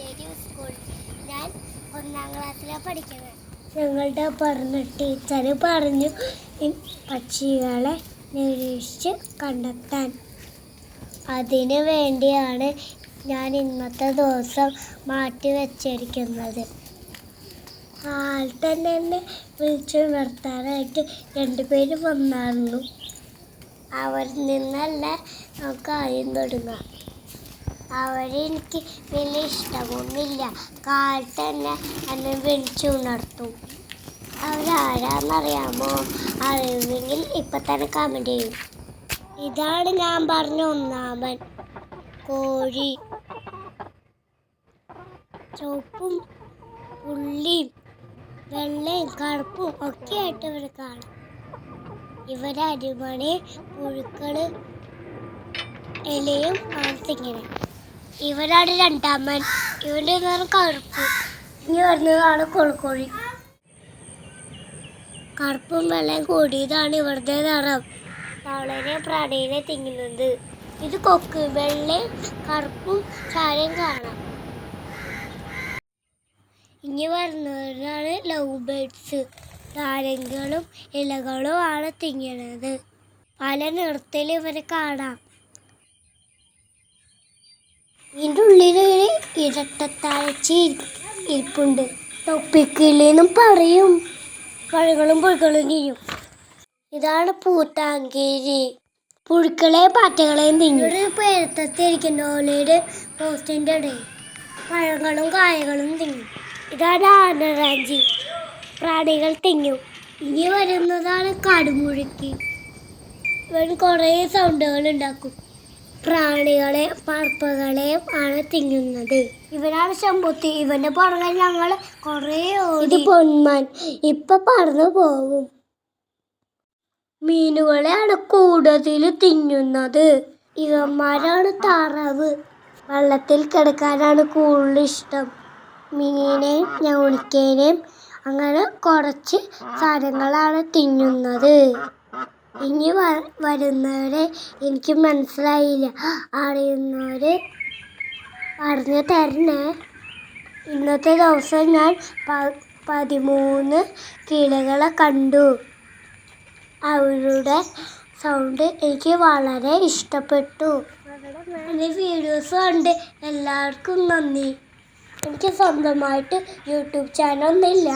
Manjeri school. ഞാൻ 1ാം ക്ലാസ്സിലാണ് പഠിക്കുന്നത്. ഞങ്ങളുടെ പഠന ടീച്ചർ പറഞ്ഞു പക്ഷികളെ നിരീക്ഷിച്ച് കണ്ടെത്താൻ. അതിനു വേണ്ടിയാണ് ഞാൻ ഇന്നത്തെ ദിവസം മാറ്റി വച്ചിരിക്കുന്നത്. തന്നെ എന്നെ വിളിച്ചുണർത്താനായിട്ട് 2 പേര് വന്നായിരുന്നു. അവരിൽ നിന്നല്ല നമുക്ക് ആദ്യം തുടങ്ങാം. അവരെനിക്ക് വലിയ ഇഷ്ടമൊന്നുമില്ല. തന്നെ എന്നെ വിളിച്ചുണർത്തും. അവരാരാന്നറിയാമോ? അറിയുമെങ്കിൽ ഇപ്പം തന്നെ കമൻറ്റ് ചെയ്യും. ഇതാണ് ഞാൻ പറഞ്ഞ 1ാമൻ കോഴി. ചുവപ്പും പുള്ളിയും വെള്ളയും കറുപ്പും ഒക്കെ ആയിട്ട് ഇവർ കാണാം. ഇവരരിമണി, പുഴുക്കള്, ഇലയും ആണ് തിങ്ങനെ. ഇവരാണ് 2ാമൻ. ഇവൻ്റെ നിറം കറുപ്പ്. ഇനി വരുന്നതാണ് കോഴിക്കോഴി. കറുപ്പും വെള്ളയും കൂടിയതാണ് ഇവരുടെ നിറം. വളരെ പ്രാണിയെ തിന്നുന്നത്. ഇത് കൊക്ക്. വെള്ളയും കറുപ്പും ചാരയും കാണാം. ഇനി വരുന്നവരാണ് ലവ് ബേർഡ്സ്. ധാന്യങ്ങളും ഇലകളും ആണ് തിന്നണത്. പല നിറത്തിൽ ഇവരെ കാണാം. ഇതിൻ്റെ ഉള്ളിലൊരു ഇരട്ടത്താഴ്ച ഇരിപ്പുണ്ട്. തൊപ്പിക്കിളിന്നും പറയും. പഴങ്ങളും പുഴുക്കളും തിന്നും. ഇതാണ് പൂത്താങ്കിരി. പുഴുക്കളെയും പാറ്റകളെയും തിന്നും. ഒരു പേരത്തിരിക്കുന്ന ഓലയുടെ പോസ്റ്റിൻ്റെ ഇടയിൽ പഴങ്ങളും കായകളും തിന്നും. ഇതാണ് ആനറാഞ്ചി. പ്രാണികൾ തിന്നും. ഇനി വരുന്നതാണ് കാടുമുഴുക്കി. ഇവൻ കുറേ സൗണ്ടുകൾ ഉണ്ടാക്കും. പ്രാണികളെയും പറപ്പകളെയും ആണ് തിന്നുന്നത്. ഇവനാണ് ശമ്പുത്തി. ഇവന്റെ പുറകെ ഞങ്ങൾ കുറേ ഓടി. ഇത് പൊന്മാൻ. ഇപ്പൊ പറന്നു പോകും. മീനുകളെയാണ് കൂടുതൽ തിന്നുന്നത്. ഇവന്മാരാണ് താറാവ്. വെള്ളത്തിൽ കിടക്കാനാണ് കൂടുതൽ ഇഷ്ടം. മീനിനെയും ഞൗണിക്കേനെയും അങ്ങനെ കുറച്ച് സാധനങ്ങളാണ് തിന്നുന്നത്. ഇനി വരുന്നവരെ എനിക്ക് മനസ്സിലായില്ല. അറിയുന്നവര് പറഞ്ഞു തരണേ. ഇന്നത്തെ ദിവസം ഞാൻ 13 കിളികളെ കണ്ടു. അവരുടെ സൗണ്ട് എനിക്ക് വളരെ ഇഷ്ടപ്പെട്ടു. എൻ്റെ വീഡിയോസ് കണ്ട് എല്ലാവർക്കും നന്ദി. എനിക്ക് സ്വന്തമായിട്ട് യൂട്യൂബ് ചാനലൊന്നുമില്ല.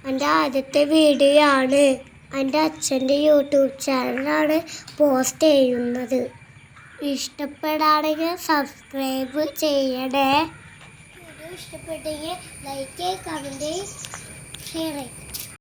എൻ്റെ ആദ്യത്തെ വീഡിയോ ആണ്. എൻ്റെ അച്ഛൻ്റെ യൂട്യൂബ് ചാനലാണ് പോസ്റ്റ് ചെയ്യുന്നത്. ഇഷ്ടപ്പെടാണെങ്കിൽ സബ്സ്ക്രൈബ് ചെയ്യണേ. വീഡിയോ ഇഷ്ടപ്പെട്ടെങ്കിൽ ലൈക്ക്, കമൻറ്റ്, ഷെയർ ചെയ്യും.